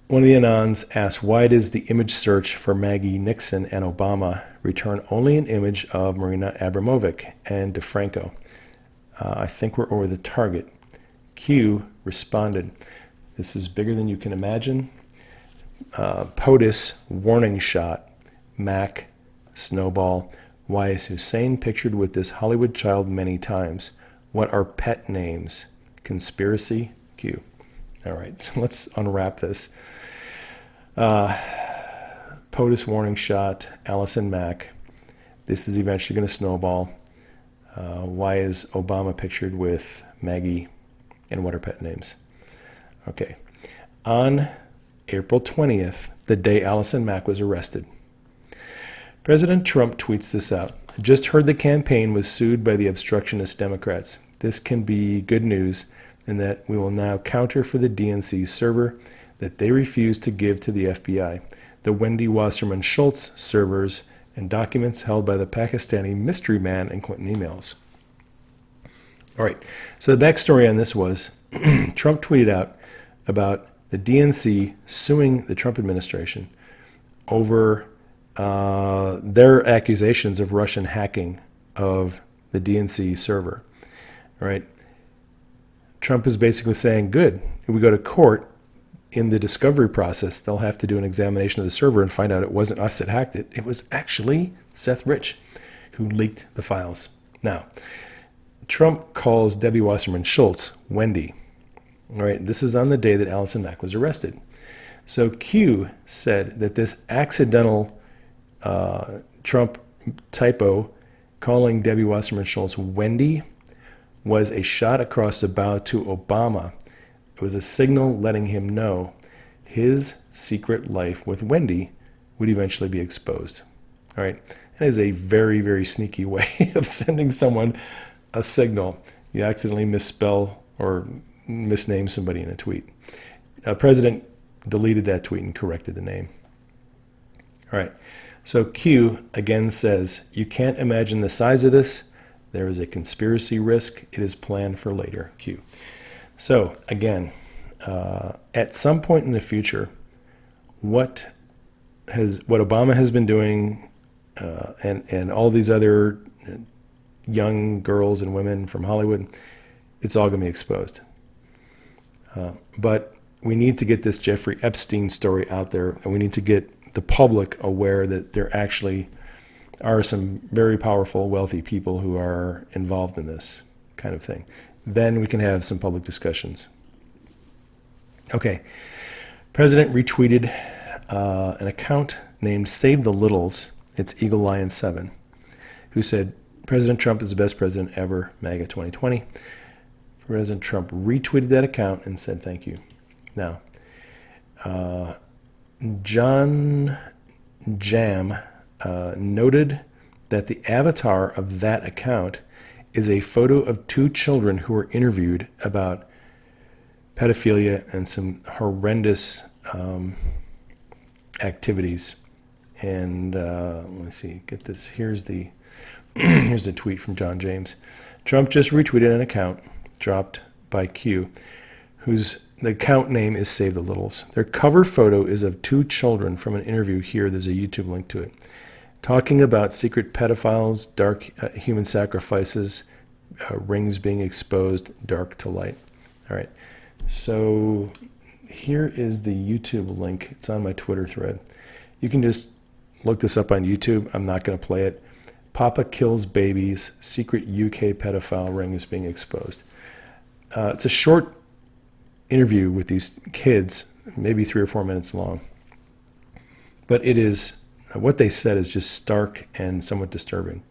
One of the Anons asked, why does the image search for Maggie Nixon and Obama return only an image of Marina Abramovic and DeFranco? I think we're over the target. Q responded, this is bigger than you can imagine. POTUS, warning shot, Mac, snowball. Why is Hussein pictured with this Hollywood child many times? What are pet names? Conspiracy? Q. All right, so let's unwrap this. POTUS warning shot, Allison Mack. This is eventually going to snowball. Why is Obama pictured with Maggie? And what are pet names? Okay. On April 20th, the day Allison Mack was arrested, President Trump tweets this out. Just heard the campaign was sued by the obstructionist Democrats. This can be good news in that we will now counter for the DNC server that they refused to give to the FBI. The Wendy Wasserman Schultz servers and documents held by the Pakistani mystery man in Clinton emails. All right, so the backstory on this was Trump tweeted out about the DNC suing the Trump administration over their accusations of Russian hacking of the DNC server. All right, Trump is basically saying, good, if we go to court, in the discovery process, they'll have to do an examination of the server and find out it wasn't us that hacked it. It was actually Seth Rich who leaked the files. Now, Trump calls Debbie Wasserman Schultz Wendy. All right, this is on the day that Allison Mack was arrested. So Q said that this accidental Trump typo calling Debbie Wasserman Schultz Wendy was a shot across the bow to Obama. It was a signal letting him know his secret life with Wendy would eventually be exposed. All right, that is a very, very sneaky way of sending someone a signal. You accidentally misspell or misname somebody in a tweet. President deleted that tweet and corrected the name. All right, so Q again says, you can't imagine the size of this. There is a conspiracy risk. It is planned for later, Q. So again, at some point in the future, what Obama has been doing, and all these other young girls and women from Hollywood, it's all going to be exposed. But we need to get this Jeffrey Epstein story out there, and we need to get the public aware that there actually are some very powerful, wealthy people who are involved in this kind of thing. Then we can have some public discussions. Okay, President retweeted an account named Save the Littles, it's Eagle Lion 7, who said, President Trump is the best president ever, MAGA 2020. President Trump retweeted that account and said thank you. Now, John Jam noted that the avatar of that account is a photo of two children who were interviewed about pedophilia and some horrendous activities. And let me see, get this. Here's the here's the tweet from John James. Trump just retweeted an account dropped by Q, whose the account name is Save the Littles. Their cover photo is of two children from an interview here. There's a YouTube link to it, talking about secret pedophiles, dark human sacrifices, rings being exposed, dark to light. All right, so here is the YouTube link. It's on my Twitter thread. You can just look this up on YouTube. I'm not going to play it. Papa kills babies, secret UK pedophile ring is being exposed. It's a short interview with these kids, maybe 3 or 4 minutes long. But it is, what they said is just stark and somewhat disturbing.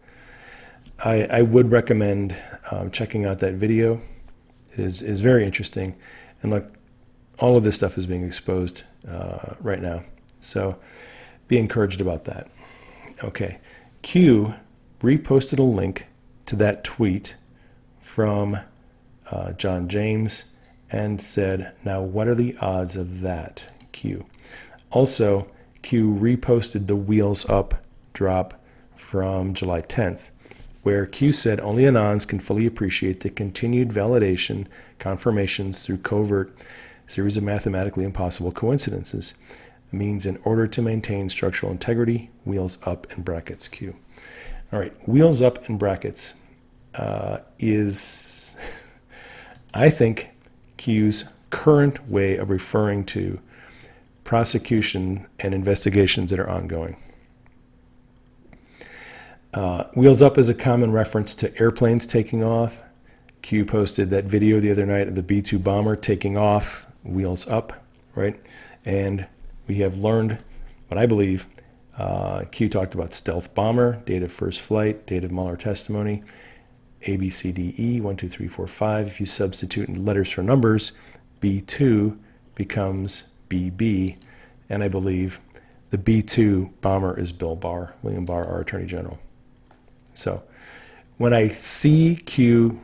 I would recommend checking out that video. It is very interesting. And look, all of this stuff is being exposed right now. So be encouraged about that. Okay. Q reposted a link to that tweet from John James and said, now what are the odds of that, Q? Also, Q reposted the Wheels Up drop from July 10th, where Q said only Anons can fully appreciate the continued validation confirmations through covert series of mathematically impossible coincidences. It means in order to maintain structural integrity, Wheels Up in brackets, Q. All right, Wheels Up in brackets is, I think, Q's current way of referring to prosecution and investigations that are ongoing. Wheels Up is a common reference to airplanes taking off. Q posted that video the other night of the B-2 bomber taking off, wheels up, right? And we have learned what I believe. Q talked about stealth bomber, date of first flight, date of Mueller testimony, A, B, C, D, E, 1, 2, 3, 4, 5. If you substitute in letters for numbers, B2 becomes BB. And I believe the B2 bomber is Bill Barr, William Barr, our Attorney General. So when I see Q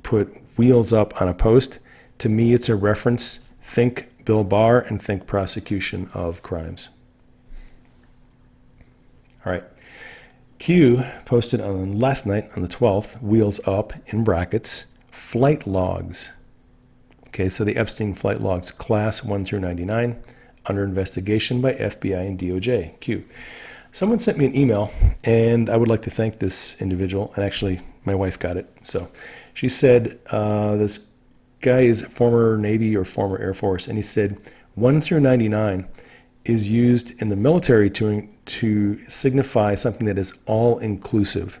put Wheels Up on a post, to me it's a reference. Think Bill Barr and think prosecution of crimes. All right. Q posted on last night on the 12th, wheels up in brackets, flight logs. Okay, so the Epstein flight logs, class 1 through 99, under investigation by FBI and DOJ. Q. Someone sent me an email, and I would like to thank this individual, and actually my wife got it. So she said, this guy is former Navy or former Air Force, and he said 1 through 99 is used in the military to signify something that is all-inclusive.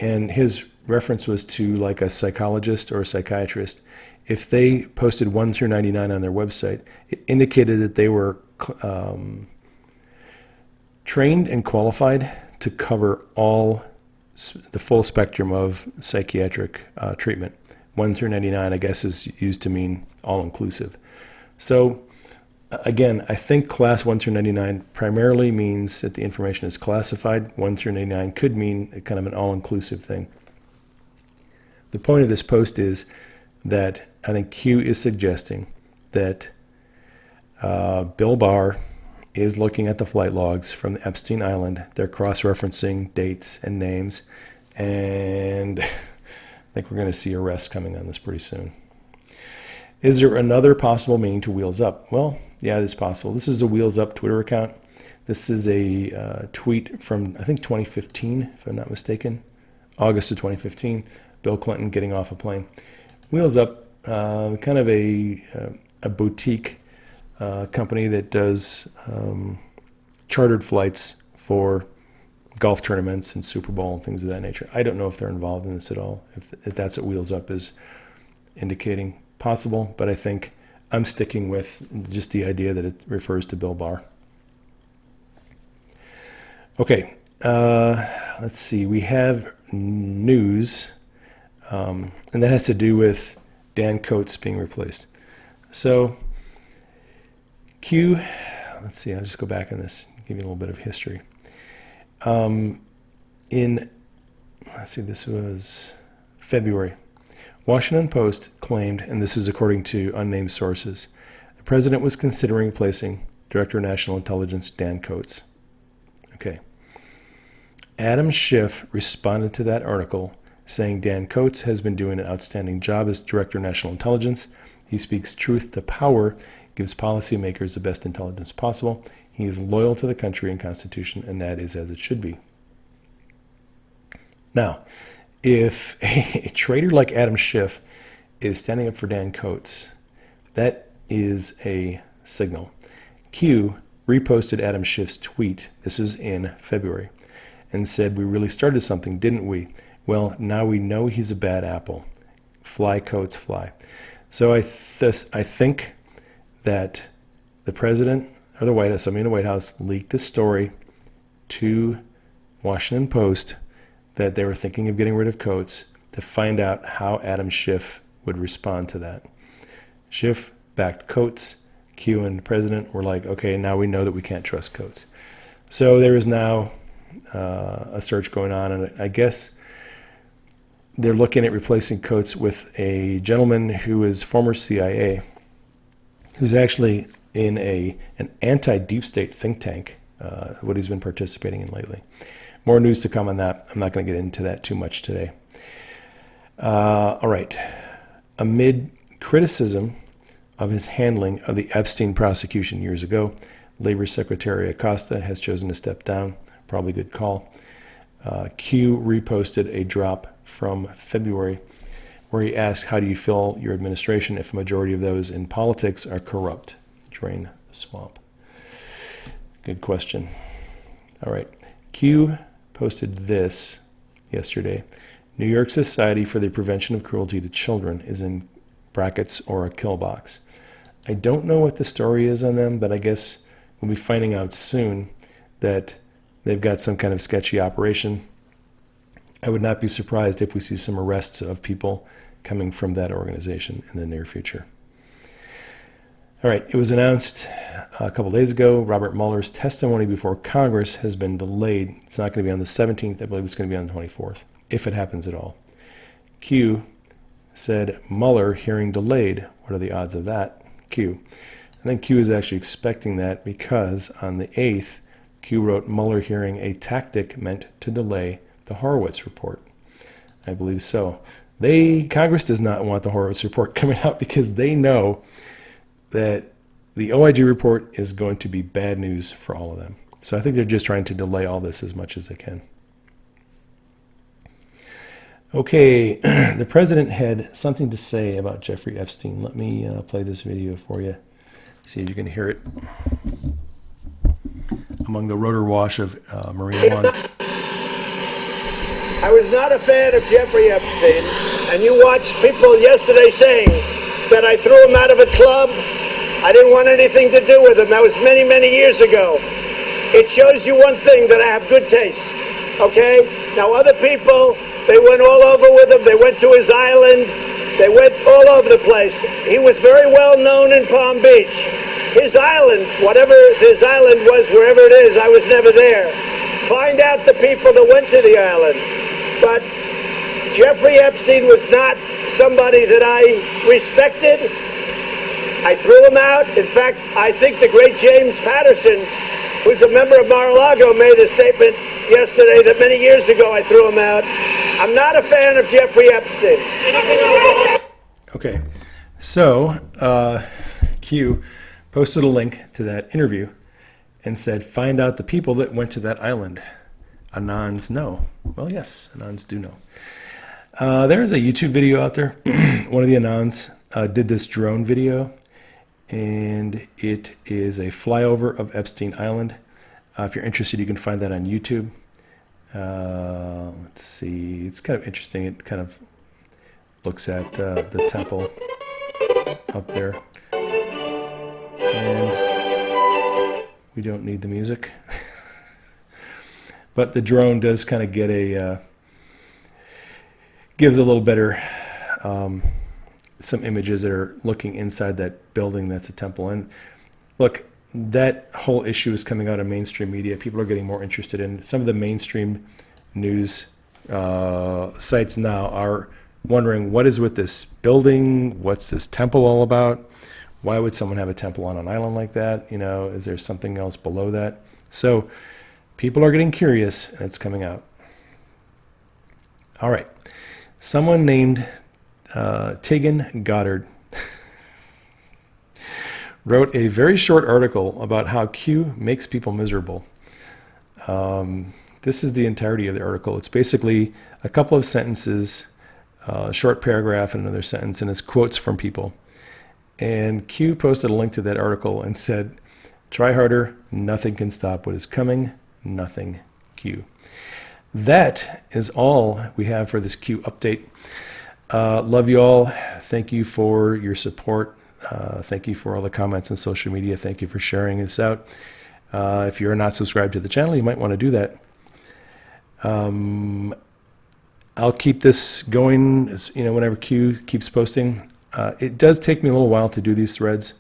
And his reference was to like a psychologist or a psychiatrist. If they posted 1 through 99 on their website, it indicated that they were trained and qualified to cover the full spectrum of psychiatric treatment. 1 through 99, I guess, is used to mean all-inclusive. So again, I think class 1 through 99 primarily means that the information is classified. 1 through 99 could mean kind of an all-inclusive thing. The point of this post is that I think Q is suggesting that Bill Barr is looking at the flight logs from the Epstein Island. They're cross-referencing dates and names, and I think we're going to see arrests coming on this pretty soon. Is there another possible meaning to Wheels Up? Well, yeah, it is possible. This is a Wheels Up Twitter account. This is a tweet from, I think, 2015, if I'm not mistaken. August of 2015, Bill Clinton getting off a plane. Wheels Up, kind of a boutique company that does chartered flights for golf tournaments and Super Bowl and things of that nature. I don't know if they're involved in this at all, if that's what Wheels Up is indicating. Possible, but I think I'm sticking with just the idea that it refers to Bill Barr. Okay, let's see. We have news, and that has to do with Dan Coates being replaced. So Q, let's see, I'll just go back on this, give you a little bit of history. Let's see, this was February. Washington Post claimed, and this is according to unnamed sources, the president was considering replacing Director of National Intelligence Dan Coates. Okay. Adam Schiff responded to that article saying Dan Coates has been doing an outstanding job as Director of National Intelligence. He speaks truth to power, gives policymakers the best intelligence possible. He is loyal to the country and Constitution, and that is as it should be. Now, if a traitor like Adam Schiff is standing up for Dan Coates, that is a signal. Q reposted Adam Schiff's tweet, this is in February, and said, "We really started something, didn't we? Well, now we know he's a bad apple. Fly, Coates, fly." So I think that the president or the White House, somebody in the White House, leaked a story to Washington Post that they were thinking of getting rid of Coates to find out how Adam Schiff would respond to that. Schiff backed Coates. Q and the president were like, okay, now we know that we can't trust Coates. So there is now a search going on, and I guess they're looking at replacing Coates with a gentleman who is former CIA, who's actually in an anti-deep state think tank, what he's been participating in lately. More news to come on that. I'm not going to get into that too much today. All right. Amid criticism of his handling of the Epstein prosecution years ago, Labor Secretary Acosta has chosen to step down. Probably a good call. Q reposted a drop from February where he asked, how do you feel your administration if a majority of those in politics are corrupt? Drain the swamp. Good question. All right. Q posted this yesterday. New York Society for the Prevention of Cruelty to Children is in brackets or a kill box. I don't know what the story is on them, but I guess we'll be finding out soon that they've got some kind of sketchy operation. I would not be surprised if we see some arrests of people coming from that organization in the near future. All right, it was announced a couple days ago, Robert Mueller's testimony before Congress has been delayed. It's not going to be on the 17th. I believe it's going to be on the 24th, if it happens at all. Q said, Mueller hearing delayed. What are the odds of that? Q. I think Q is actually expecting that because on the 8th, Q wrote, Mueller hearing a tactic meant to delay the Horowitz report. I believe so. Congress does not want the Horowitz report coming out because they know that the OIG report is going to be bad news for all of them. So I think they're just trying to delay all this as much as they can. Okay, the president had something to say about Jeffrey Epstein. Let me play this video for you. See if you can hear it. Among the rotor wash of Marine One.
I was not a fan of Jeffrey Epstein, and you watched people yesterday saying that I threw him out of a club. I didn't want anything to do with him. That was many, many years ago. It shows you one thing, that I have good taste, okay? Now, other people, they went all over with him. They went to his island. They went all over the place. He was very well known in Palm Beach. His island, whatever his island was, wherever it is, I was never there. Find out the people that went to the island. But Jeffrey Epstein was not somebody that I respected. I threw him out. In fact, I think the great James Patterson, who's a member of Mar-a-Lago, made a statement yesterday that many years ago I threw him out. I'm not a fan of Jeffrey Epstein.
Okay, so Q posted a link to that interview and said, find out the people that went to that island. Anons know. Well, yes, Anons do know. There is a YouTube video out there. One of the Anons did this drone video, and it is a flyover of Epstein Island. If you're interested, you can find that on YouTube. Let's see. It's kind of interesting. It kind of looks at the temple up there. And we don't need the music. But the drone does kind of get gives a little better, some images that are looking inside that building that's a temple. And look, that whole issue is coming out of mainstream media. People are getting more interested in some of the mainstream news sites now are wondering, what is with this building? What's this temple all about? Why would someone have a temple on an island like that? You know, is there something else below that? So people are getting curious, and it's coming out. All right. Someone named Tegan Goddard wrote a very short article about how Q makes people miserable. This is the entirety of the article. It's basically a couple of sentences, a short paragraph and another sentence, and it's quotes from people. And Q posted a link to that article and said, try harder, nothing can stop what is coming, nothing Q. That is all we have for this Q update. Love you all. Thank you for your support. Thank you for all the comments on social media. Thank you for sharing this out. If you're not subscribed to the channel, you might want to do that. I'll keep this going, whenever Q keeps posting. It does take me a little while to do these threads.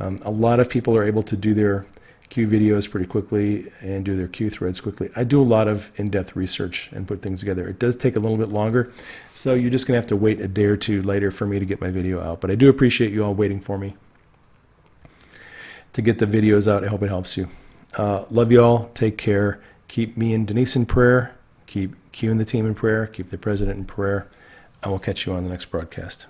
A lot of people are able to do their Q videos pretty quickly and do their Q threads quickly. I do a lot of in-depth research and put things together. It does take a little bit longer, so you're just going to have to wait a day or two later for me to get my video out. But I do appreciate you all waiting for me to get the videos out. I hope it helps you. Love you all. Take care. Keep me and Denise in prayer. Keep Q and the team in prayer. Keep the president in prayer. I will catch you on the next broadcast.